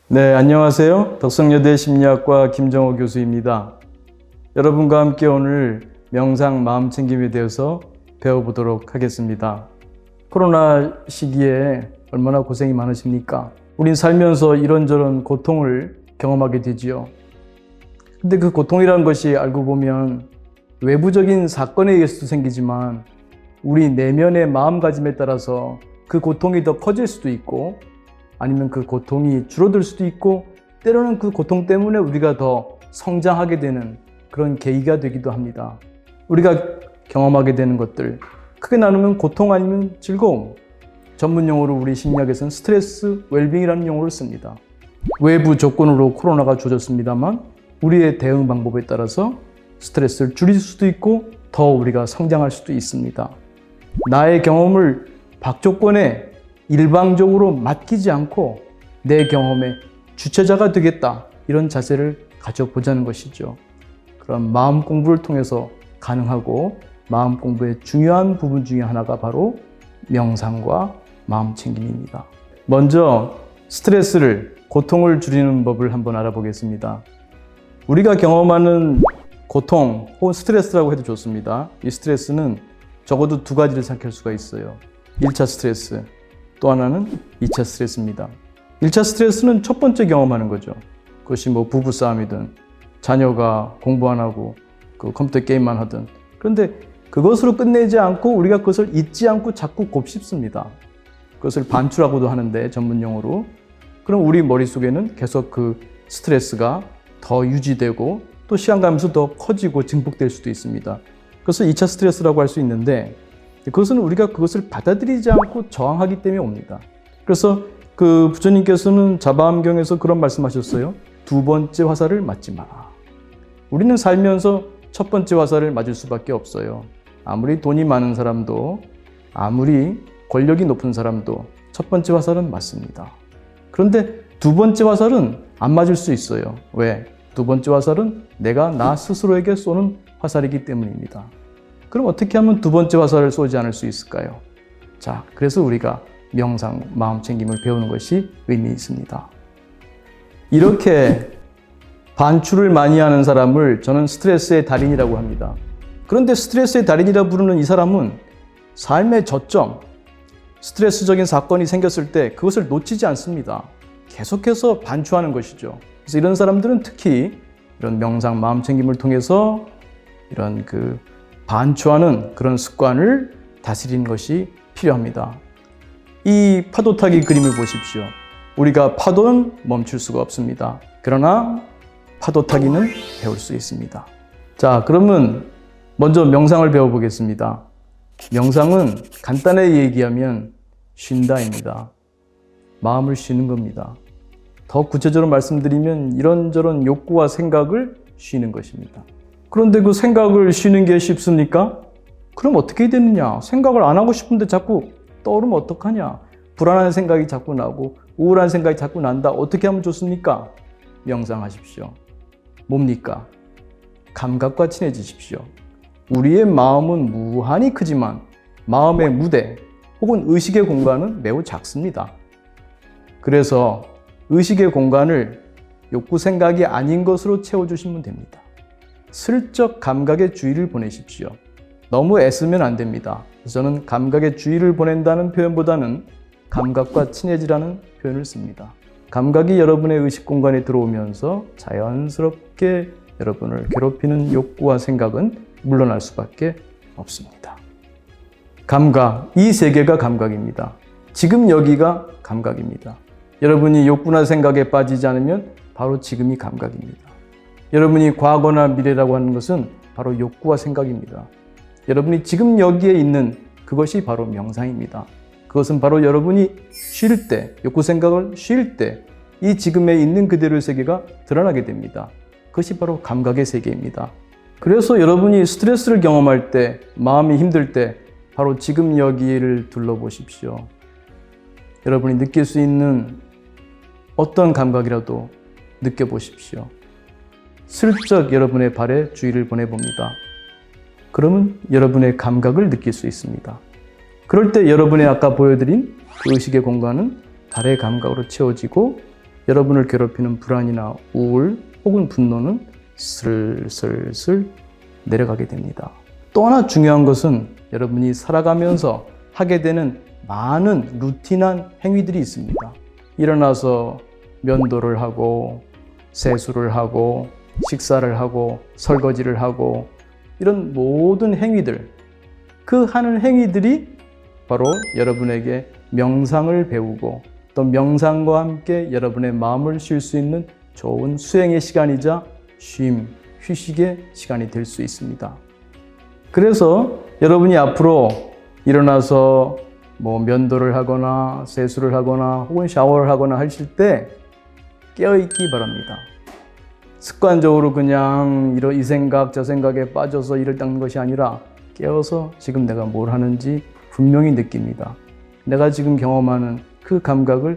네, 안녕하세요. 덕성여대 심리학과 김정호 교수입니다. 여러분과 함께 오늘 명상 마음 챙김에 대해서 배워보도록 하겠습니다. 코로나 시기에 얼마나 고생이 많으십니까? 우린 살면서 이런저런 고통을 경험하게 되지요. 근데 그 고통이라는 것이 알고 보면 외부적인 사건에 의해서도 생기지만 우리 내면의 마음가짐에 따라서 그 고통이 더 커질 수도 있고 아니면 그 고통이 줄어들 수도 있고 때로는 그 고통 때문에 우리가 더 성장하게 되는 그런 계기가 되기도 합니다. 우리가 경험하게 되는 것들 크게 나누면 고통 아니면 즐거움, 전문 용어로 우리 심리학에서는 스트레스 웰빙이라는 용어를 씁니다. 외부 조건으로 코로나가 주어졌습니다만 우리의 대응 방법에 따라서 스트레스를 줄일 수도 있고 더 우리가 성장할 수도 있습니다. 나의 경험을 박조건에 일방적으로 맡기지 않고 내 경험의 주체자가 되겠다, 이런 자세를 가져보자는 것이죠. 그런 마음 공부를 통해서 가능하고 마음 공부의 중요한 부분 중에 하나가 바로 명상과 마음 챙김입니다. 먼저 스트레스를, 고통을 줄이는 법을 한번 알아보겠습니다. 우리가 경험하는 고통 혹은 스트레스라고 해도 좋습니다. 이 스트레스는 적어도 두 가지를 생각할 수가 있어요. 1차 스트레스, 또 하나는 2차 스트레스입니다. 1차 스트레스는 첫 번째 경험하는 거죠. 그것이 부부싸움이든 자녀가 공부 안 하고 그 컴퓨터 게임만 하든. 그런데 그것으로 끝내지 않고 우리가 그것을 잊지 않고 자꾸 곱씹습니다. 그것을 반추라고도 하는데 전문 용어로. 그럼 우리 머릿속에는 계속 그 스트레스가 더 유지되고 또 시간 가면서 더 커지고 증폭될 수도 있습니다. 그래서 2차 스트레스라고 할 수 있는데 그것은 우리가 그것을 받아들이지 않고 저항하기 때문에 옵니다. 그래서 그 부처님께서는 자바암경에서 그런 말씀하셨어요. 두 번째 화살을 맞지 마라. 우리는 살면서 첫 번째 화살을 맞을 수밖에 없어요. 아무리 돈이 많은 사람도, 아무리 권력이 높은 사람도 첫 번째 화살은 맞습니다. 그런데 두 번째 화살은 안 맞을 수 있어요. 왜? 두 번째 화살은 내가 나 스스로에게 쏘는 화살이기 때문입니다. 그럼 어떻게 하면 두 번째 화살을 쏘지 않을 수 있을까요? 자, 그래서 우리가 명상, 마음 챙김을 배우는 것이 의미 있습니다. 이렇게 반추를 많이 하는 사람을 저는 스트레스의 달인이라고 합니다. 그런데 스트레스의 달인이라 부르는 이 사람은 삶의 저점, 스트레스적인 사건이 생겼을 때 그것을 놓치지 않습니다. 계속해서 반추하는 것이죠. 그래서 이런 사람들은 특히 이런 명상, 마음 챙김을 통해서 이런 반추하는 그런 습관을 다스리는 것이 필요합니다. 이 파도 타기 그림을 보십시오. 우리가 파도는 멈출 수가 없습니다. 그러나 파도 타기는 배울 수 있습니다. 자, 그러면 먼저 명상을 배워보겠습니다. 명상은 간단하게 얘기하면 쉰다입니다. 마음을 쉬는 겁니다. 더 구체적으로 말씀드리면 이런저런 욕구와 생각을 쉬는 것입니다. 그런데 그 생각을 쉬는 게 쉽습니까? 그럼 어떻게 되느냐? 생각을 안 하고 싶은데 자꾸 떠오르면 어떡하냐? 불안한 생각이 자꾸 나고 우울한 생각이 자꾸 난다. 어떻게 하면 좋습니까? 명상하십시오. 뭡니까? 감각과 친해지십시오. 우리의 마음은 무한히 크지만 마음의 무대 혹은 의식의 공간은 매우 작습니다. 그래서 의식의 공간을 욕구 생각이 아닌 것으로 채워주시면 됩니다. 슬쩍 감각의 주의를 보내십시오. 너무 애쓰면 안 됩니다. 저는 감각의 주의를 보낸다는 표현보다는 감각과 친해지라는 표현을 씁니다. 감각이 여러분의 의식 공간에 들어오면서 자연스럽게 여러분을 괴롭히는 욕구와 생각은 물러날 수밖에 없습니다. 감각, 이 세계가 감각입니다. 지금 여기가 감각입니다. 여러분이 욕구나 생각에 빠지지 않으면 바로 지금이 감각입니다. 여러분이 과거나 미래라고 하는 것은 바로 욕구와 생각입니다. 여러분이 지금 여기에 있는 그것이 바로 명상입니다. 그것은 바로 여러분이 쉴 때, 욕구 생각을 쉴 때 이 지금에 있는 그대로의 세계가 드러나게 됩니다. 그것이 바로 감각의 세계입니다. 그래서 여러분이 스트레스를 경험할 때, 마음이 힘들 때 바로 지금 여기를 둘러보십시오. 여러분이 느낄 수 있는 어떤 감각이라도 느껴보십시오. 슬쩍 여러분의 발에 주의를 보내봅니다. 그러면 여러분의 감각을 느낄 수 있습니다. 그럴 때 여러분의 아까 보여드린 그 의식의 공간은 발의 감각으로 채워지고 여러분을 괴롭히는 불안이나 우울 혹은 분노는 슬슬슬 내려가게 됩니다. 또 하나 중요한 것은 여러분이 살아가면서 하게 되는 많은 루틴한 행위들이 있습니다. 일어나서 면도를 하고 세수를 하고 식사를 하고 설거지를 하고 이런 모든 행위들, 그 하는 행위들이 바로 여러분에게 명상을 배우고 또 명상과 함께 여러분의 마음을 쉴 수 있는 좋은 수행의 시간이자 휴식의 시간이 될 수 있습니다. 그래서 여러분이 앞으로 일어나서 면도를 하거나 세수를 하거나 혹은 샤워를 하거나 하실 때 깨어있기 바랍니다. 습관적으로 그냥 이 생각 저 생각에 빠져서 이를 닦는 것이 아니라 깨어서 지금 내가 뭘 하는지 분명히 느낍니다. 내가 지금 경험하는 그 감각을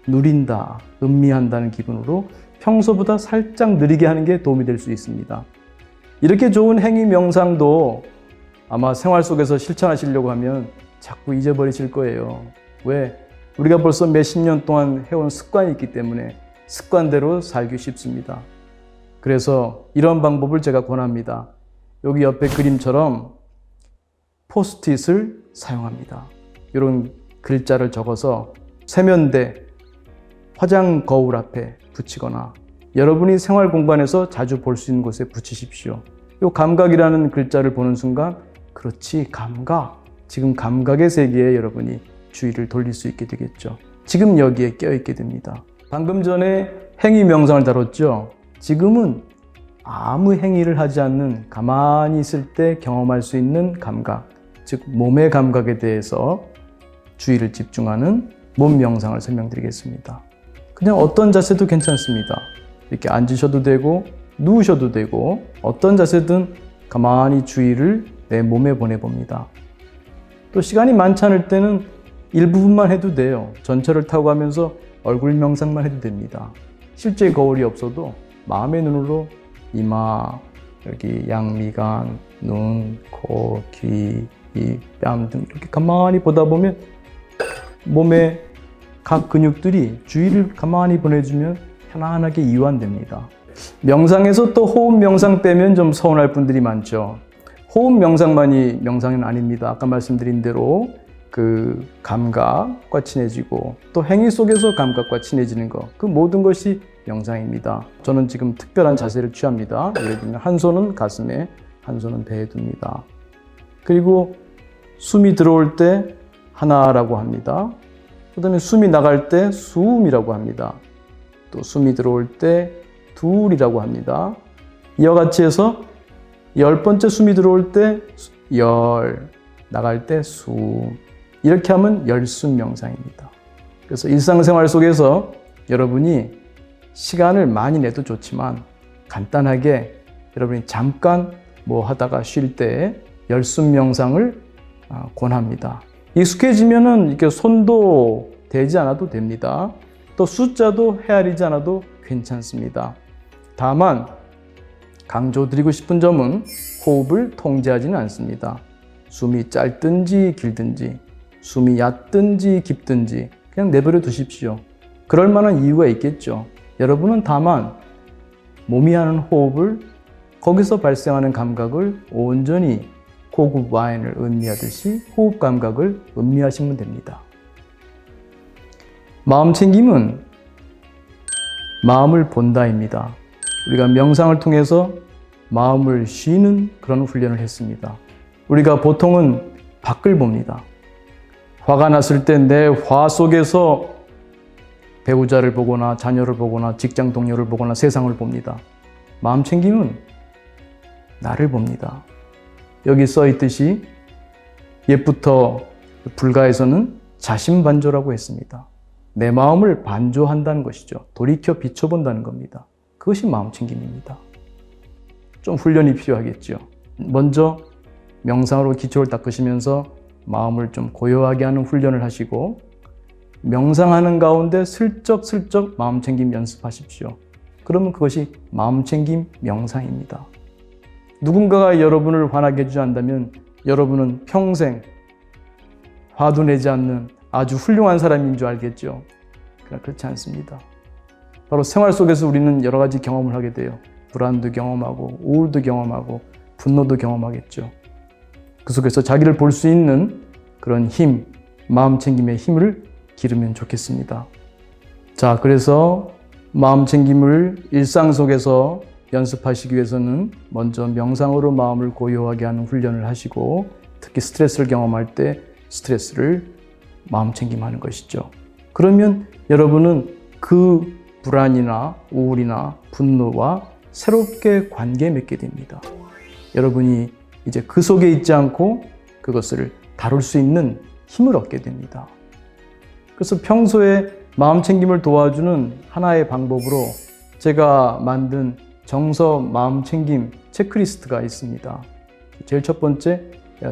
누린다, 음미한다는 기분으로 평소보다 살짝 느리게 하는 게 도움이 될 수 있습니다. 이렇게 좋은 행위 명상도 아마 생활 속에서 실천하시려고 하면 자꾸 잊어버리실 거예요. 왜? 우리가 벌써 몇십 년 동안 해온 습관이 있기 때문에 습관대로 살기 쉽습니다. 그래서 이런 방법을 제가 권합니다. 여기 옆에 그림처럼 포스트잇을 사용합니다. 이런 글자를 적어서 세면대, 화장 거울 앞에 붙이거나 여러분이 생활 공간에서 자주 볼 수 있는 곳에 붙이십시오. 이 감각이라는 글자를 보는 순간 그렇지, 감각. 지금 감각의 세계에 여러분이 주의를 돌릴 수 있게 되겠죠. 지금 여기에 껴있게 됩니다. 방금 전에 행위 명상을 다뤘죠. 지금은 아무 행위를 하지 않는 가만히 있을 때 경험할 수 있는 감각, 즉 몸의 감각에 대해서 주의를 집중하는 몸 명상을 설명드리겠습니다. 그냥 어떤 자세도 괜찮습니다. 이렇게 앉으셔도 되고 누우셔도 되고 어떤 자세든 가만히 주의를 내 몸에 보내봅니다. 또 시간이 많지 않을 때는 일부분만 해도 돼요. 전철을 타고 가면서 얼굴 명상만 해도 됩니다. 실제 거울이 없어도 마음의 눈으로 이마, 여기 양미간, 눈, 코, 귀, 입, 뺨 등 이렇게 가만히 보다 보면 몸의 각 근육들이 주의를 가만히 보내주면 편안하게 이완됩니다. 명상에서 또 호흡 명상 빼면 좀 서운할 분들이 많죠. 호흡 명상만이 명상은 아닙니다. 아까 말씀드린 대로 그 감각과 친해지고 또 행위 속에서 감각과 친해지는 것, 그 모든 것이 명상입니다. 저는 지금 특별한 자세를 취합니다. 예를 들면 한 손은 가슴에, 한 손은 배에 둡니다. 그리고 숨이 들어올 때 하나라고 합니다. 그 다음에 숨이 나갈 때 숨이라고 합니다. 또 숨이 들어올 때 둘이라고 합니다. 이와 같이 해서 10번째 숨이 들어올 때 열, 나갈 때 숨. 이렇게 하면 열숨 명상입니다. 그래서 일상생활 속에서 여러분이 시간을 많이 내도 좋지만 간단하게 여러분이 잠깐 하다가 쉴 때 열숨 명상을 권합니다. 익숙해지면은 이렇게 손도 대지 않아도 됩니다. 또 숫자도 헤아리지 않아도 괜찮습니다. 다만 강조드리고 싶은 점은 호흡을 통제하지는 않습니다. 숨이 짧든지 길든지 숨이 얕든지 깊든지 그냥 내버려 두십시오. 그럴 만한 이유가 있겠죠. 여러분은 다만 몸이 하는 호흡을, 거기서 발생하는 감각을 온전히 고급 와인을 음미하듯이 호흡 감각을 음미하시면 됩니다. 마음 챙김은 마음을 본다입니다. 우리가 명상을 통해서 마음을 쉬는 그런 훈련을 했습니다. 우리가 보통은 밖을 봅니다. 화가 났을 때 내 화 속에서 배우자를 보거나 자녀를 보거나 직장 동료를 보거나 세상을 봅니다. 마음 챙김은 나를 봅니다. 여기 써 있듯이 옛부터 불가에서는 자신반조라고 했습니다. 내 마음을 반조한다는 것이죠. 돌이켜 비춰본다는 겁니다. 그것이 마음 챙김입니다. 좀 훈련이 필요하겠죠. 먼저 명상으로 기초를 닦으시면서 마음을 좀 고요하게 하는 훈련을 하시고 명상하는 가운데 슬쩍슬쩍 마음 챙김 연습하십시오. 그러면 그것이 마음 챙김 명상입니다. 누군가가 여러분을 화나게 해주지 않는다면 여러분은 평생 화도 내지 않는 아주 훌륭한 사람인 줄 알겠죠. 그러나 그렇지 않습니다. 바로 생활 속에서 우리는 여러 가지 경험을 하게 돼요. 불안도 경험하고 우울도 경험하고 분노도 경험하겠죠. 그 속에서 자기를 볼 수 있는 그런 힘, 마음 챙김의 힘을 기르면 좋겠습니다. 자, 그래서 마음 챙김을 일상 속에서 연습하시기 위해서는 먼저 명상으로 마음을 고요하게 하는 훈련을 하시고, 특히 스트레스를 경험할 때 스트레스를 마음 챙김하는 것이죠. 그러면 여러분은 그 불안이나 우울이나 분노와 새롭게 관계 맺게 됩니다. 여러분이 이제 그 속에 있지 않고 그것을 다룰 수 있는 힘을 얻게 됩니다. 그래서 평소에 마음 챙김을 도와주는 하나의 방법으로 제가 만든 정서 마음 챙김 체크리스트가 있습니다. 제일 첫 번째,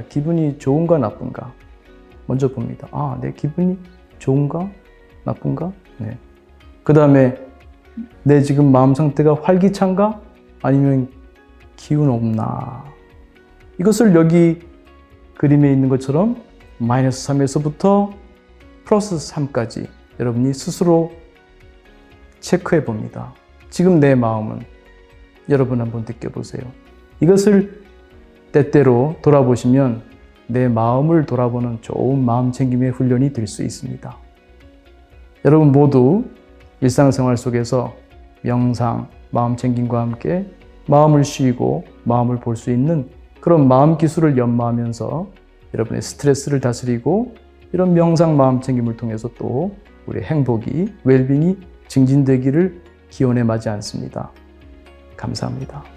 기분이 좋은가 나쁜가 먼저 봅니다. 아, 내 기분이 좋은가 나쁜가? 네. 그 다음에 내 지금 마음 상태가 활기찬가? 아니면 기운 없나? 이것을 여기 그림에 있는 것처럼 마이너스 3에서부터 플러스 3까지 여러분이 스스로 체크해 봅니다. 지금 내 마음은 여러분 한번 느껴보세요. 이것을 때때로 돌아보시면 내 마음을 돌아보는 좋은 마음 챙김의 훈련이 될 수 있습니다. 여러분 모두 일상생활 속에서 명상, 마음 챙김과 함께 마음을 쉬고 마음을 볼 수 있는 그런 마음 기술을 연마하면서 여러분의 스트레스를 다스리고 이런 명상 마음 챙김을 통해서 또 우리의 행복이, 웰빙이 증진되기를 기원해 마지 않습니다. 감사합니다.